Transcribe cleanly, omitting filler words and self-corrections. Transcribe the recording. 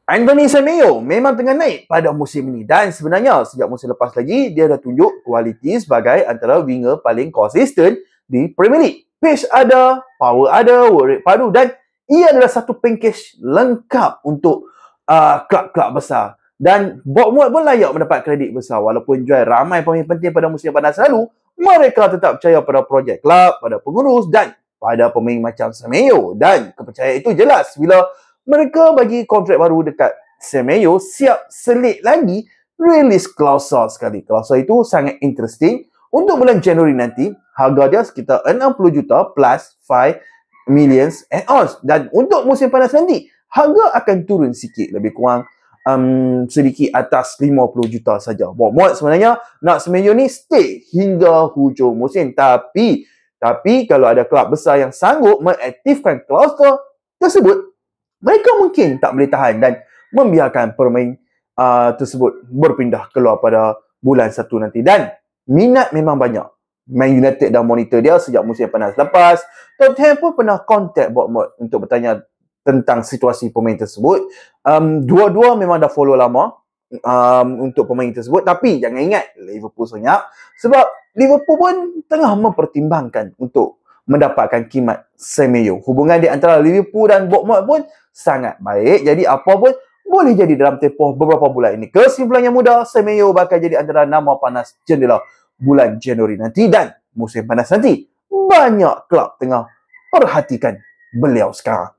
Anthony Semenyo memang tengah naik pada musim ini dan sebenarnya sejak musim lepas lagi dia dah tunjuk kualiti sebagai antara winger paling konsisten di Premier League. Pace ada, power ada, work rate padu dan ia adalah satu package lengkap untuk klub-klub besar. Dan Bournemouth pun layak mendapat kredit besar walaupun jual ramai pemain penting pada musim panas lalu, mereka tetap percaya pada projek klub, pada pengurus dan pada pemain macam Semenyo dan kepercayaan itu jelas bila mereka bagi kontrak baru dekat Semenyo, siap selit lagi release klausul sekali. Klausul itu sangat interesting. Untuk bulan Januari nanti, harga dia sekitar 60 juta plus 5 millions add-ons. Dan untuk musim panas nanti, harga akan turun sikit. Lebih kurang sedikit atas 50 juta saja. Bournemouth sebenarnya nak Semenyo ni stay hingga hujung musim. Tapi kalau ada kelab besar yang sanggup mengaktifkan klausul tersebut, mereka mungkin tak boleh tahan dan membiarkan pemain tersebut berpindah keluar pada bulan 1 nanti. Dan minat memang banyak. Man United dah monitor dia sejak musim panas lepas. Tottenham pun pernah kontak Bournemouth untuk bertanya tentang situasi pemain tersebut. Dua-dua memang dah follow lama untuk pemain tersebut. Tapi jangan ingat Liverpool senyap. Sebab Liverpool pun tengah mempertimbangkan untuk mendapatkan khidmat Semenyo. Hubungan di antara Liverpool dan Bournemouth pun sangat baik. Jadi apa pun boleh jadi dalam tempoh beberapa bulan ini. Kesimpulan yang mudah, Semenyo bakal jadi antara nama panas jendela bulan Januari nanti dan musim panas nanti. Banyak kelab tengah perhatikan beliau sekarang.